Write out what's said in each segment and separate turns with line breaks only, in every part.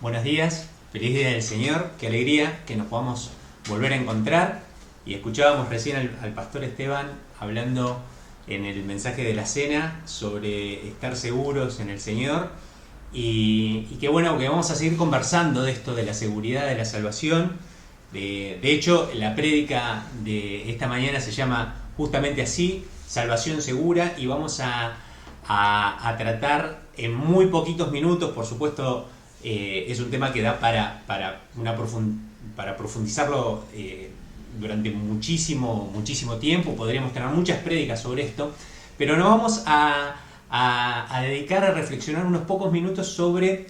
Buenos días, feliz día del Señor, qué alegría que nos podamos volver a encontrar. Y escuchábamos recién al pastor Esteban hablando en el mensaje de la cena sobre estar seguros en el Señor. Y qué bueno que vamos a seguir conversando de esto, de la seguridad de la salvación. De hecho, la prédica de esta mañana se llama justamente así, Salvación Segura, y vamos a tratar en muy poquitos minutos, por supuesto. Es un tema que da para profundizarlo durante muchísimo tiempo. Podríamos tener muchas prédicas sobre esto, pero nos vamos a dedicar a reflexionar unos pocos minutos sobre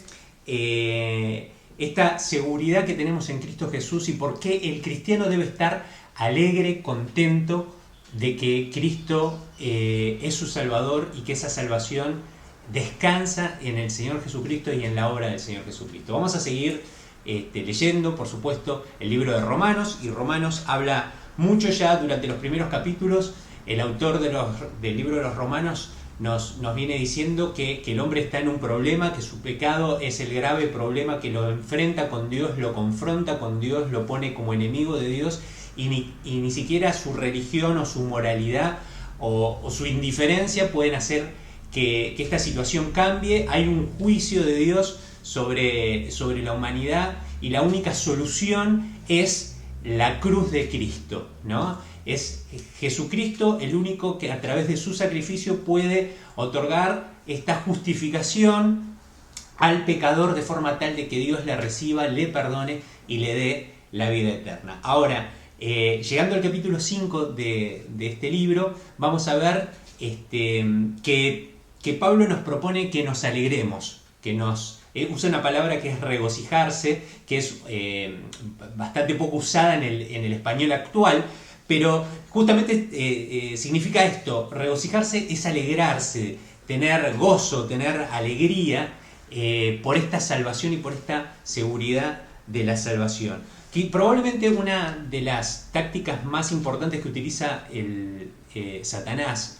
esta seguridad que tenemos en Cristo Jesús y por qué el cristiano debe estar alegre, contento de que Cristo es su Salvador y que esa salvación descansa en el Señor Jesucristo y en la obra del Señor Jesucristo. Vamos a seguir leyendo, por supuesto, el libro de Romanos, y Romanos habla mucho ya durante los primeros capítulos. El autor del libro de los Romanos nos viene diciendo que el hombre está en un problema, que su pecado es el grave problema que lo enfrenta con Dios, lo confronta con Dios, lo pone como enemigo de Dios, y ni siquiera su religión o su moralidad o su indiferencia pueden hacer que esta situación cambie. Hay un juicio de Dios sobre la humanidad y la única solución es la cruz de Cristo, ¿no? Es Jesucristo el único que a través de su sacrificio puede otorgar esta justificación al pecador de forma tal de que Dios le reciba, le perdone y le dé la vida eterna. Ahora, llegando al capítulo 5 de este libro, vamos a ver que Pablo nos propone que nos alegremos, que usa una palabra que es regocijarse, que es bastante poco usada en el español actual, pero justamente significa esto. Regocijarse es alegrarse, tener gozo, tener alegría por esta salvación y por esta seguridad de la salvación. Que probablemente una de las tácticas más importantes que utiliza Satanás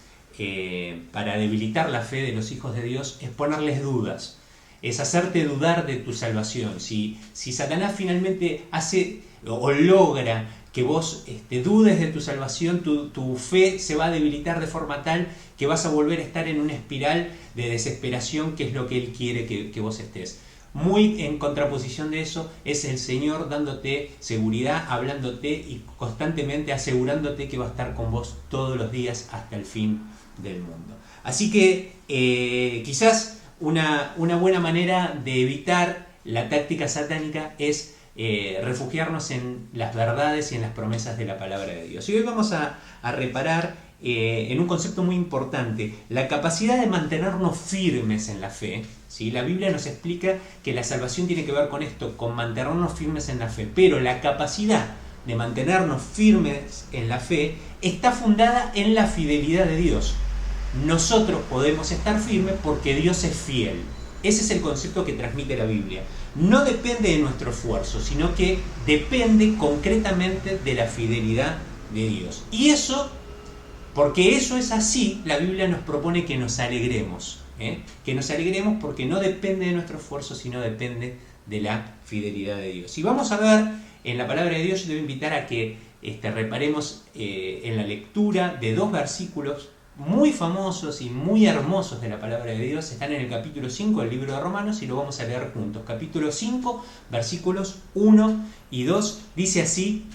para debilitar la fe de los hijos de Dios es ponerles dudas, es hacerte dudar de tu salvación. Si Satanás finalmente hace o logra que vos dudes de tu salvación, tu fe se va a debilitar de forma tal que vas a volver a estar en una espiral de desesperación, que es lo que Él quiere que vos estés. Muy en contraposición de eso es el Señor dándote seguridad, hablándote y constantemente asegurándote que va a estar con vos todos los días hasta el fin del mundo. Así que quizás una buena manera de evitar la táctica satánica es refugiarnos en las verdades y en las promesas de la palabra de Dios. Y hoy vamos a reparar en un concepto muy importante: la capacidad de mantenernos firmes en la fe. ¿Sí? La Biblia nos explica que la salvación tiene que ver con esto, con mantenernos firmes en la fe, pero la capacidad de mantenernos firmes en la fe está fundada en la fidelidad de Dios. Nosotros podemos estar firmes porque Dios es fiel. Ese es el concepto que transmite la Biblia. No depende de nuestro esfuerzo, sino que depende concretamente de la fidelidad de Dios. Y eso, porque eso es así, la Biblia nos propone que nos alegremos. Que nos alegremos porque no depende de nuestro esfuerzo, sino depende de la fidelidad de Dios. Y vamos a ver en la palabra de Dios. Yo te voy a invitar a que reparemos en la lectura de dos versículos muy famosos y muy hermosos de la palabra de Dios. Están en el capítulo 5 del libro de Romanos y lo vamos a leer juntos. Capítulo 5, versículos 1 y 2. Dice así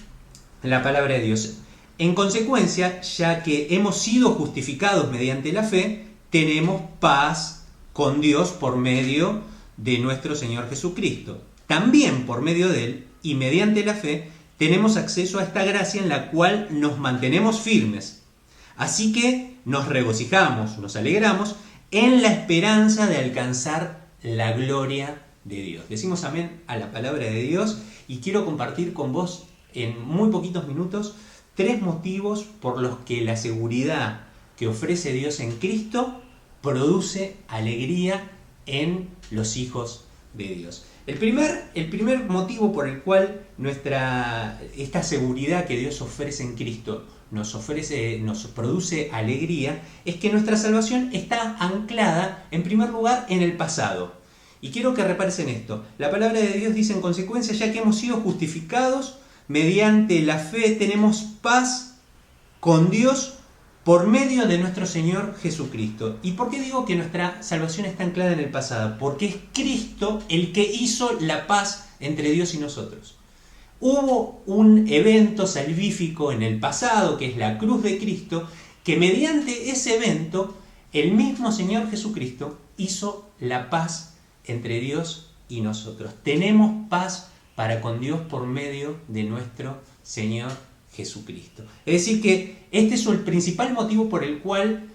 la palabra de Dios: en consecuencia, ya que hemos sido justificados mediante la fe, tenemos paz con Dios por medio de nuestro Señor Jesucristo. También por medio de Él y mediante la fe tenemos acceso a esta gracia en la cual nos mantenemos firmes. Así que nos regocijamos, nos alegramos en la esperanza de alcanzar la gloria de Dios. Decimos amén a la palabra de Dios, y quiero compartir con vos en muy poquitos minutos 3 motivos por los que la seguridad que ofrece Dios en Cristo produce alegría en los hijos de Dios. El primer motivo por el cual esta seguridad que Dios ofrece en Cristo nos produce alegría es que nuestra salvación está anclada, en primer lugar, en el pasado. Y quiero que repares en esto. La palabra de Dios dice en consecuencia, ya que hemos sido justificados mediante la fe, tenemos paz con Dios por medio de nuestro Señor Jesucristo. ¿Y por qué digo que nuestra salvación está anclada en el pasado? Porque es Cristo el que hizo la paz entre Dios y nosotros. Hubo un evento salvífico en el pasado, que es la cruz de Cristo, que mediante ese evento, el mismo Señor Jesucristo hizo la paz entre Dios y nosotros. Tenemos paz para con Dios por medio de nuestro Señor Jesucristo. Es decir que este es el principal motivo por el cual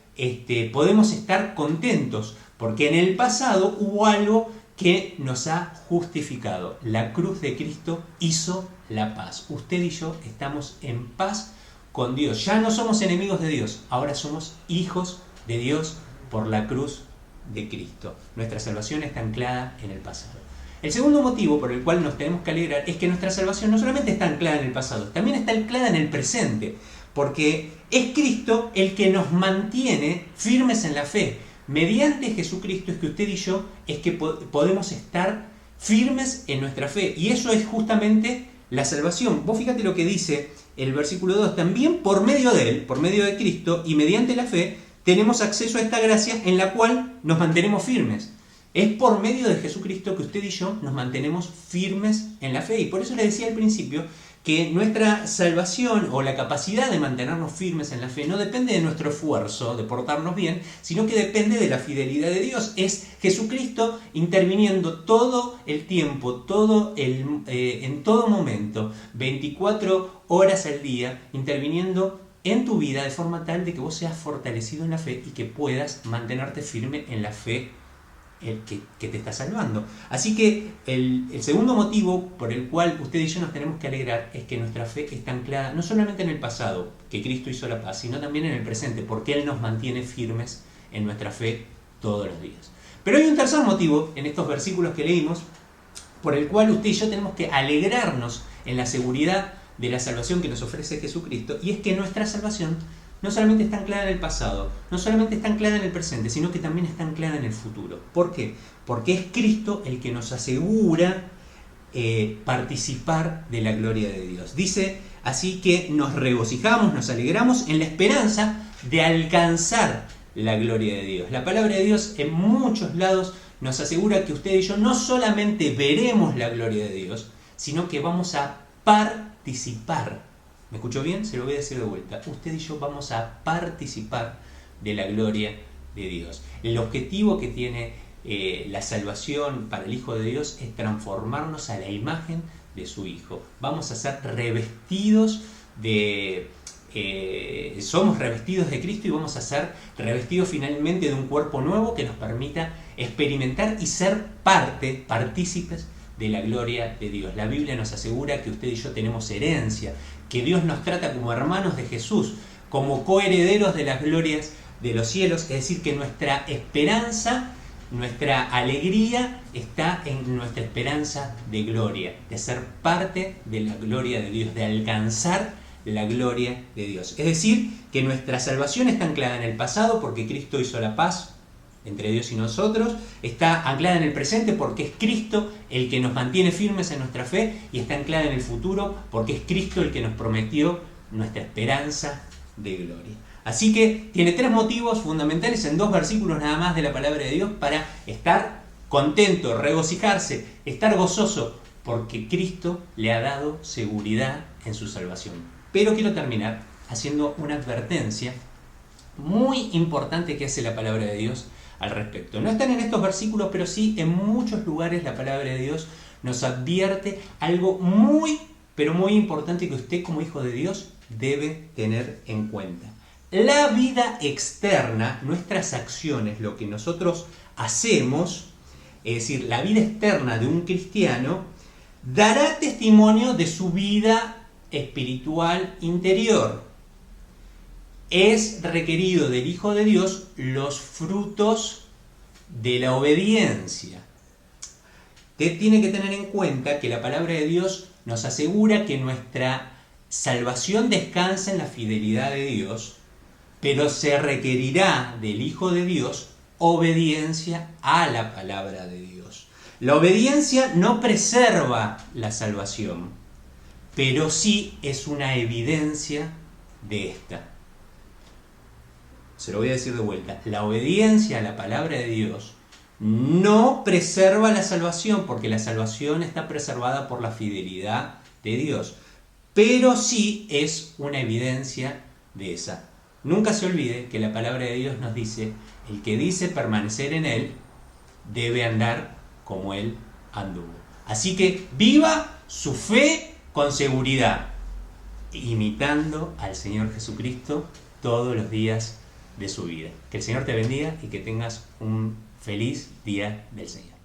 podemos estar contentos, porque en el pasado hubo algo que nos ha justificado. La cruz de Cristo hizo la paz. Usted y yo estamos en paz con Dios. Ya no somos enemigos de Dios, ahora somos hijos de Dios por la cruz de Cristo. Nuestra salvación está anclada en el pasado. El segundo motivo por el cual nos tenemos que alegrar es que nuestra salvación no solamente está anclada en el pasado, también está anclada en el presente, porque es Cristo el que nos mantiene firmes en la fe. Mediante Jesucristo es que usted y yo es que podemos estar firmes en nuestra fe, y eso es justamente la salvación. Vos fíjate lo que dice el versículo 2, también por medio de Él, por medio de Cristo y mediante la fe, tenemos acceso a esta gracia en la cual nos mantenemos firmes. Es por medio de Jesucristo que usted y yo nos mantenemos firmes en la fe. Y por eso le decía al principio que nuestra salvación o la capacidad de mantenernos firmes en la fe no depende de nuestro esfuerzo de portarnos bien, sino que depende de la fidelidad de Dios. Es Jesucristo interviniendo todo el tiempo, en todo momento, 24 horas al día, interviniendo en tu vida de forma tal de que vos seas fortalecido en la fe y que puedas mantenerte firme en la fe que te está salvando. Así que el segundo motivo por el cual usted y yo nos tenemos que alegrar es que nuestra fe está anclada no solamente en el pasado, que Cristo hizo la paz, sino también en el presente, porque Él nos mantiene firmes en nuestra fe todos los días. Pero hay un tercer motivo en estos versículos que leímos por el cual usted y yo tenemos que alegrarnos en la seguridad de la salvación que nos ofrece Jesucristo, y es que nuestra salvación no solamente está anclada en el pasado, no solamente está anclada en el presente, sino que también está anclada en el futuro. ¿Por qué? Porque es Cristo el que nos asegura participar de la gloria de Dios. Dice así que nos regocijamos, nos alegramos en la esperanza de alcanzar la gloria de Dios. La palabra de Dios en muchos lados nos asegura que usted y yo no solamente veremos la gloria de Dios, sino que vamos a participar. ¿Me escuchó bien? Se lo voy a decir de vuelta. Usted y yo vamos a participar de la gloria de Dios. El objetivo que tiene la salvación para el Hijo de Dios es transformarnos a la imagen de su Hijo. Vamos a ser revestidos somos revestidos de Cristo y vamos a ser revestidos finalmente de un cuerpo nuevo que nos permita experimentar y ser partícipes de la gloria de Dios. La Biblia nos asegura que usted y yo tenemos herencia, que Dios nos trata como hermanos de Jesús, como coherederos de las glorias de los cielos, es decir, que nuestra esperanza, nuestra alegría está en nuestra esperanza de gloria, de ser parte de la gloria de Dios, de alcanzar la gloria de Dios. Es decir, que nuestra salvación está anclada en el pasado porque Cristo hizo la paz entre Dios y nosotros, está anclada en el presente porque es Cristo el que nos mantiene firmes en nuestra fe, y está anclada en el futuro porque es Cristo el que nos prometió nuestra esperanza de gloria. Así que tiene tres motivos fundamentales en 2 versículos nada más de la palabra de Dios para estar contento, regocijarse, estar gozoso, porque Cristo le ha dado seguridad en su salvación. Pero quiero terminar haciendo una advertencia muy importante que hace la palabra de Dios al respecto. No están en estos versículos, pero sí en muchos lugares la palabra de Dios nos advierte algo muy, pero muy importante que usted como hijo de Dios debe tener en cuenta. La vida externa, nuestras acciones, lo que nosotros hacemos, es decir, la vida externa de un cristiano, dará testimonio de su vida espiritual interior. Es requerido del Hijo de Dios los frutos de la obediencia. Usted tiene que tener en cuenta que la palabra de Dios nos asegura que nuestra salvación descansa en la fidelidad de Dios, pero se requerirá del Hijo de Dios obediencia a la palabra de Dios. La obediencia no preserva la salvación, pero sí es una evidencia de esta. Se lo voy a decir de vuelta. La obediencia a la palabra de Dios no preserva la salvación, porque la salvación está preservada por la fidelidad de Dios, pero sí es una evidencia de esa. Nunca se olvide que la palabra de Dios nos dice: el que dice permanecer en Él debe andar como Él anduvo. Así que viva su fe con seguridad, imitando al Señor Jesucristo todos los días de su vida. Que el Señor te bendiga y que tengas un feliz día del Señor.